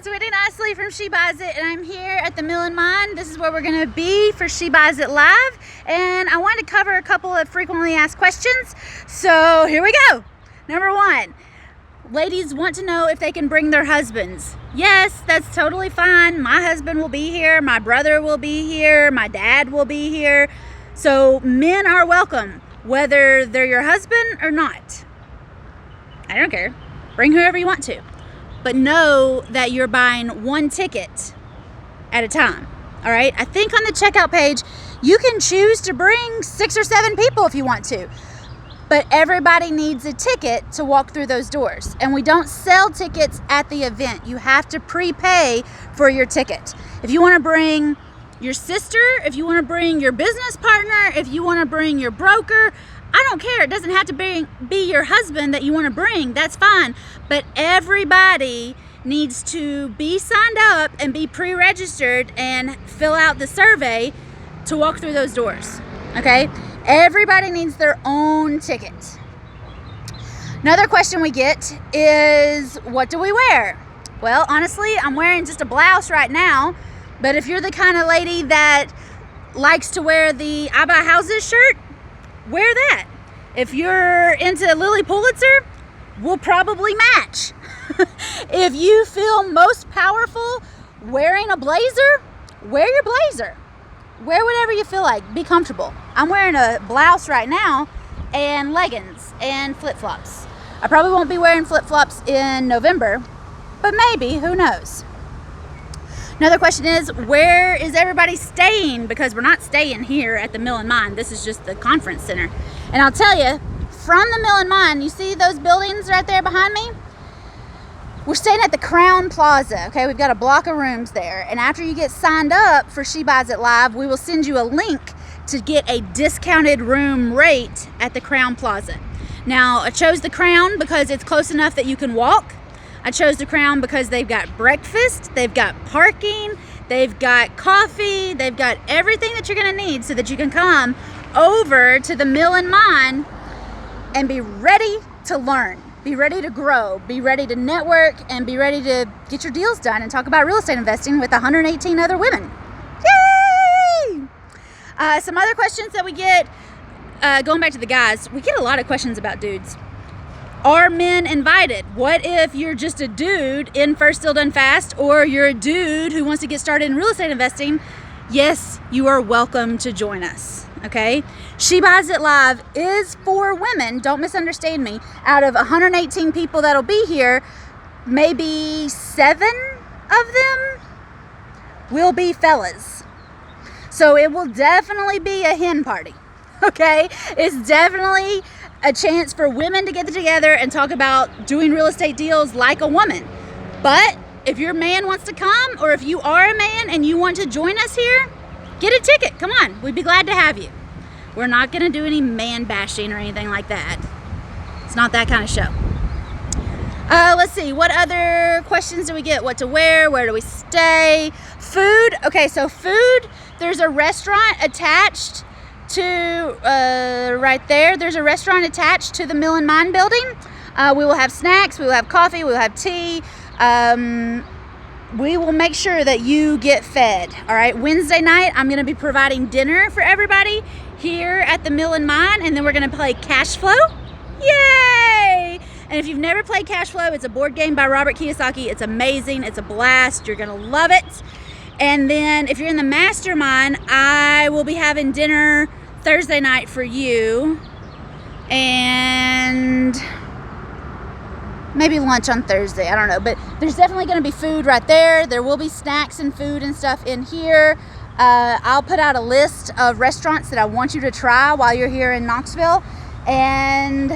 it's Whitney Nicely from She Buys It, and I'm here at the Mill and Mine. This is where we're going to be for She Buys It Live, and I wanted to cover a couple of frequently asked questions. So here we go. Number one, ladies want to know if they can bring their husbands. Yes, that's totally fine. My husband will be here, my brother will be here, my dad will be here. So men are welcome, whether they're your husband or not. I don't care. Bring whoever you want to. But know that you're buying one ticket at a time. All right? I think on the checkout page, you can choose to bring 6 or 7 people if you want to. But everybody needs a ticket to walk through those doors. And we don't sell tickets at the event. You have to prepay for your ticket. If you want to bring your sister, if you want to bring your business partner, if you want to bring your broker, I don't care. It doesn't have to be your husband that you want to bring. That's fine. But everybody needs to be signed up and be pre-registered and fill out the survey to walk through those doors. Okay? Everybody needs their own ticket. Another question we get is, what do we wear? Well, honestly, I'm wearing just a blouse right now. But if you're the kind of lady that likes to wear the I Buy Houses shirt, wear that. If you're into Lily Pulitzer, we'll probably match. If you feel most powerful wearing a blazer, wear your blazer. Wear whatever you feel like. Be comfortable. I'm wearing a blouse right now and leggings and flip-flops. I probably won't be wearing flip-flops in November, but maybe, who knows? Another question is, where is everybody staying? Because we're not staying here at the Mill and Mine. This is just the conference center. And I'll tell you, from the Mill and Mine, you see those buildings right there behind me? We're staying at the Crown Plaza, okay? We've got a block of rooms there. And after you get signed up for She Buys It Live, we will send you a link to get a discounted room rate at the Crown Plaza. Now, I chose the Crown because it's close enough that you can walk. I chose the Crown because they've got breakfast, they've got parking, they've got coffee, they've got everything that you're going to need so that you can come over to the Mill and Mine and be ready to learn, be ready to grow, be ready to network, and be ready to get your deals done and talk about real estate investing with 118 other women. Yay! Some other questions that we get, going back to the guys, we get a lot of questions about dudes. Are men invited? What if you're just a dude in First Deal Done Fast, or you're a dude who wants to get started in real estate investing? Yes, you are welcome to join us, okay? She Buys It Live is for women. Don't misunderstand me. Out of 118 people that'll be here, maybe 7 of them will be fellas. So it will definitely be a hen party, okay? It's definitely a chance for women to get together and talk about doing real estate deals like a woman. But if your man wants to come, or if you are a man and you want to join us here, get a ticket. Come on, we'd be glad to have you. We're not going to do any man bashing or anything like that. It's not that kind of show. Let's see, what other questions do we get? What to wear? Where do we stay? Food. Okay, so food, there's a restaurant attached to right there. There's a restaurant attached to the Mill and Mine building. We will have snacks, we will have coffee, we will have tea. We will make sure that you get fed. All right, Wednesday night I'm going to be providing dinner for everybody here at the Mill and Mine, and then we're going to play Cashflow. Yay! And if you've never played Cashflow, it's a board game by Robert Kiyosaki. It's amazing. It's a blast. You're going to love it. And then if you're in the mastermind, I will be having dinner Thursday night for you, and maybe lunch on Thursday. I don't know, but there's definitely going to be food right there. There will be snacks and food and stuff in here. I'll put out a list of restaurants that I want you to try while you're here in Knoxville. And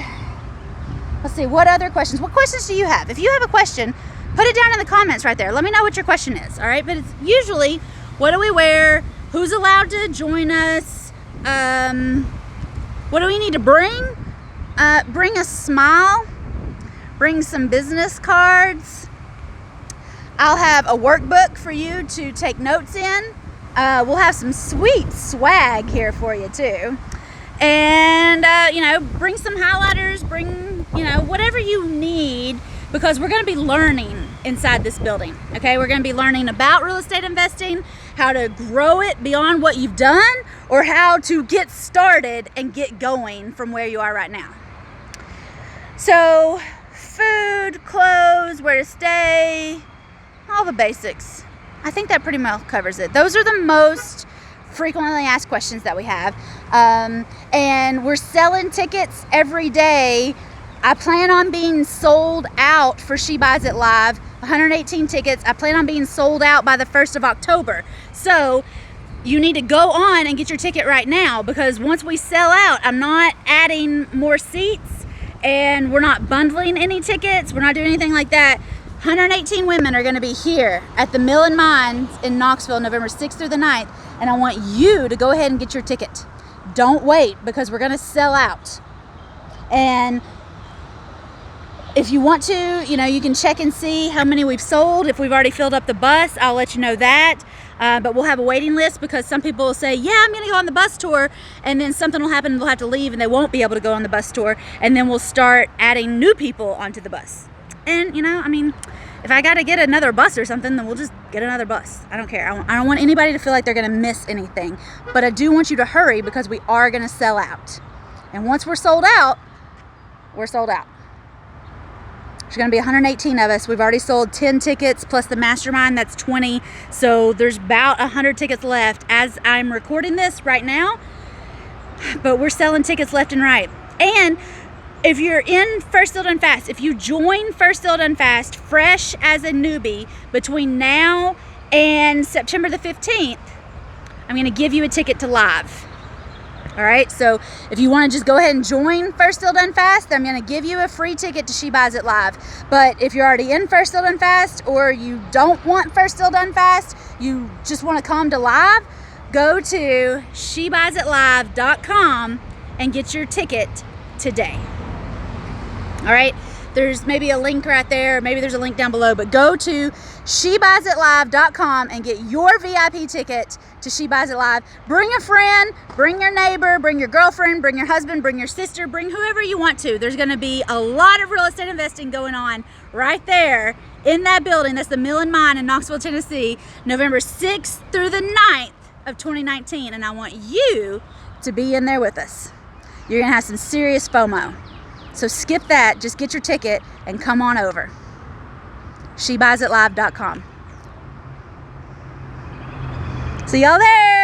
let's see, what other questions? What questions do you have? If you have a question, put it down in the comments right there. Let me know what your question is, all right? But it's usually, what do we wear? Who's allowed to join us? What do we need to bring? Bring a smile. Bring some business cards. I'll have a workbook for you to take notes in. We'll have some sweet swag here for you too. And, bring some highlighters, bring, whatever you need, because we're going to be learning inside this building. Okay, we're going to be learning about real estate investing, how to grow it beyond what you've done, or how to get started and get going from where you are right now. So food, clothes, where to stay, all the basics. I think that pretty much covers it. Those are the most frequently asked questions that we have. And we're selling tickets every day. I plan on being sold out for She Buys It Live, 118 tickets. I plan on being sold out by the 1st of October. So you need to go on and get your ticket right now, because once we sell out, I'm not adding more seats and we're not bundling any tickets. We're not doing anything like that. 118 women are going to be here at the Mill and Mines in Knoxville, November 6th through the 9th. And I want you to go ahead and get your ticket. Don't wait, because we're going to sell out. And if you want to, you can check and see how many we've sold. If we've already filled up the bus, I'll let you know that. But we'll have a waiting list, because some people will say, yeah, I'm going to go on the bus tour. And then something will happen and they'll have to leave and they won't be able to go on the bus tour. And then we'll start adding new people onto the bus. And, if I got to get another bus or something, then we'll just get another bus. I don't care. I don't want anybody to feel like they're going to miss anything. But I do want you to hurry, because we are going to sell out. And once we're sold out, we're sold out. There's going to be 118 of us. We've already sold 10 tickets plus the mastermind. That's 20. So there's about 100 tickets left as I'm recording this right now. But we're selling tickets left and right. And if you're in First Still Done Fast, if you join First Still Done Fast fresh as a newbie between now and September the 15th, I'm going to give you a ticket to live. All right, so if you want to just go ahead and join First Still Done Fast, I'm going to give you a free ticket to She Buys It Live. But if you're already in First Still Done Fast, or you don't want First Still Done Fast, you just want to come to live, go to SheBuysItLive.com and get your ticket today. All right, there's maybe a link right there, maybe there's a link down below, but go to SheBuysItLive.com and get your VIP ticket to She Buys It Live. Bring a friend, bring your neighbor, bring your girlfriend, bring your husband, bring your sister, bring whoever you want to. There's going to be a lot of real estate investing going on right there in that building. That's the Mill and Mine in Knoxville, Tennessee, November 6th through the 9th of 2019. And I want you to be in there with us. You're going to have some serious FOMO. So skip that, just get your ticket and come on over. SheBuysItLive.com. See y'all there.